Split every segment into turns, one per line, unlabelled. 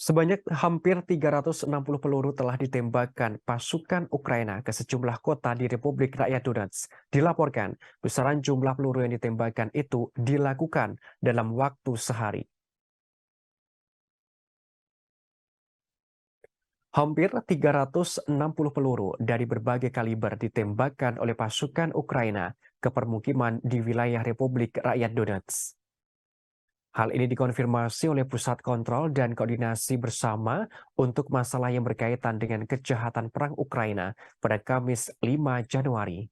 Sebanyak hampir 360 peluru telah ditembakkan pasukan Ukraina ke sejumlah kota di Republik Rakyat Donetsk. Dilaporkan, besaran jumlah peluru yang ditembakkan itu dilakukan dalam waktu sehari. Hampir 360 peluru dari berbagai kaliber ditembakkan oleh pasukan Ukraina ke permukiman di wilayah Republik Rakyat Donetsk. Hal ini dikonfirmasi oleh Pusat Kontrol dan Koordinasi Bersama untuk masalah yang berkaitan dengan kejahatan perang Ukraina pada Kamis 5 Januari.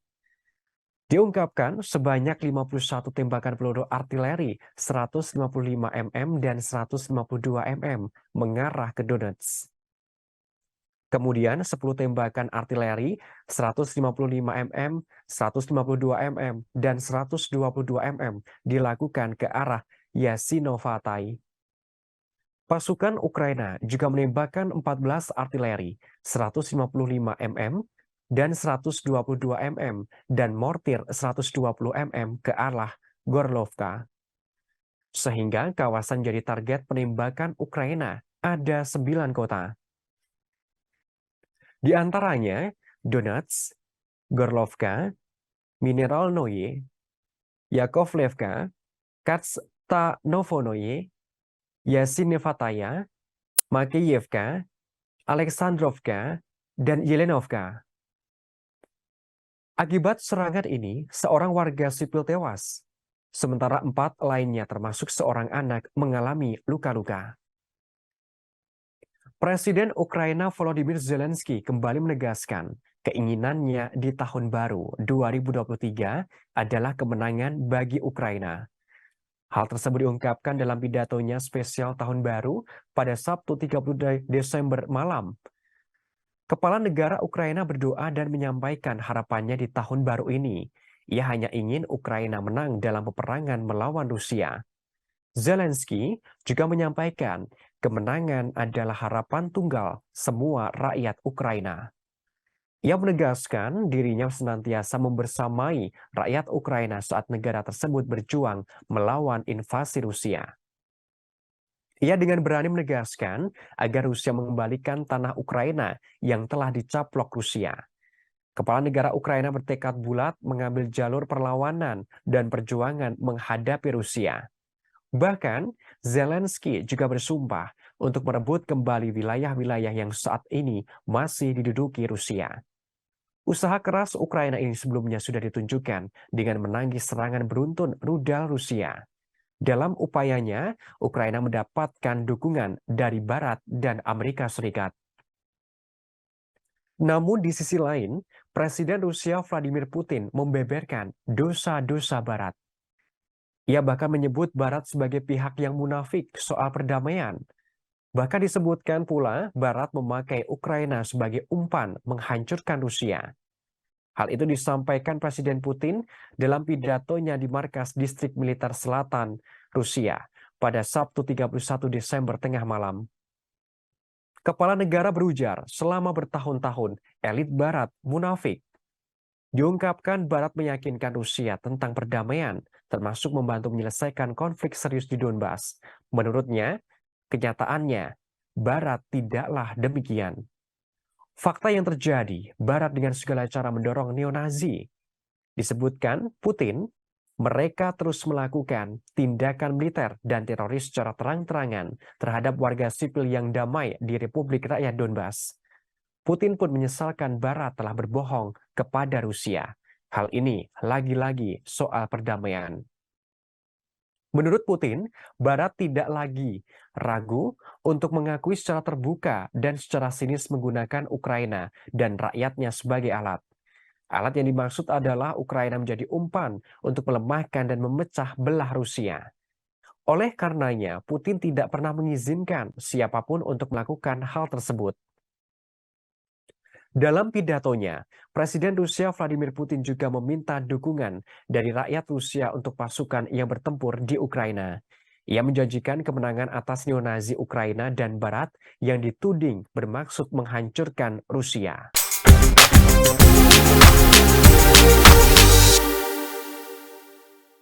Diungkapkan sebanyak 51 tembakan peluru artileri 155 mm dan 152 mm mengarah ke Donetsk. Kemudian 10 tembakan artileri 155 mm, 152 mm, dan 122 mm dilakukan ke arah Yasinovatai. Pasukan Ukraina juga menembakkan 14 artileri 155 mm dan 122 mm dan mortir 120 mm ke arah Gorlovka. Sehingga kawasan jadi target penembakan Ukraina ada 9 kota. Di antaranya Donetsk, Gorlovka, Mineralnoye, Yakovlevka, Katstanovonoye, Yasinevataya, Makeyevka, Alexandrovka, dan Yelenovka. Akibat serangan ini, seorang warga sipil tewas, sementara 4 lainnya termasuk seorang anak mengalami luka-luka. Presiden Ukraina Volodymyr Zelensky kembali menegaskan keinginannya di tahun baru 2023 adalah kemenangan bagi Ukraina. Hal tersebut diungkapkan dalam pidatonya spesial tahun baru pada Sabtu 30 Desember malam. Kepala negara Ukraina berdoa dan menyampaikan harapannya di tahun baru ini. Ia hanya ingin Ukraina menang dalam peperangan melawan Rusia. Zelensky juga menyampaikan kemenangan adalah harapan tunggal semua rakyat Ukraina. Ia menegaskan dirinya senantiasa membersamai rakyat Ukraina saat negara tersebut berjuang melawan invasi Rusia. Ia dengan berani menegaskan agar Rusia mengembalikan tanah Ukraina yang telah dicaplok Rusia. Kepala negara Ukraina bertekad bulat mengambil jalur perlawanan dan perjuangan menghadapi Rusia. Bahkan, Zelensky juga bersumpah untuk merebut kembali wilayah-wilayah yang saat ini masih diduduki Rusia. Usaha keras Ukraina ini sebelumnya sudah ditunjukkan dengan menangis serangan beruntun rudal Rusia. Dalam upayanya, Ukraina mendapatkan dukungan dari Barat dan Amerika Serikat. Namun di sisi lain, Presiden Rusia Vladimir Putin membeberkan dosa-dosa Barat. Ia bahkan menyebut Barat sebagai pihak yang munafik soal perdamaian. Bahkan disebutkan pula Barat memakai Ukraina sebagai umpan menghancurkan Rusia. Hal itu disampaikan Presiden Putin dalam pidatonya di markas distrik militer selatan Rusia pada Sabtu 31 Desember tengah malam. Kepala negara berujar selama bertahun-tahun elit Barat munafik. Diungkapkan Barat meyakinkan Rusia tentang perdamaian, termasuk membantu menyelesaikan konflik serius di Donbas. Menurutnya, kenyataannya, Barat tidaklah demikian. Fakta yang terjadi, Barat dengan segala cara mendorong neonazi. Disebutkan Putin, mereka terus melakukan tindakan militer dan teroris secara terang-terangan terhadap warga sipil yang damai di Republik Rakyat Donbas. Putin pun menyesalkan Barat telah berbohong kepada Rusia. Hal ini lagi-lagi soal perdamaian. Menurut Putin, Barat tidak lagi ragu untuk mengakui secara terbuka dan secara sinis menggunakan Ukraina dan rakyatnya sebagai alat. Alat yang dimaksud adalah Ukraina menjadi umpan untuk melemahkan dan memecah belah Rusia. Oleh karenanya, Putin tidak pernah mengizinkan siapapun untuk melakukan hal tersebut. Dalam pidatonya, Presiden Rusia Vladimir Putin juga meminta dukungan dari rakyat Rusia untuk pasukan yang bertempur di Ukraina. Ia menjanjikan kemenangan atas neonazi Ukraina dan Barat yang dituding bermaksud menghancurkan Rusia.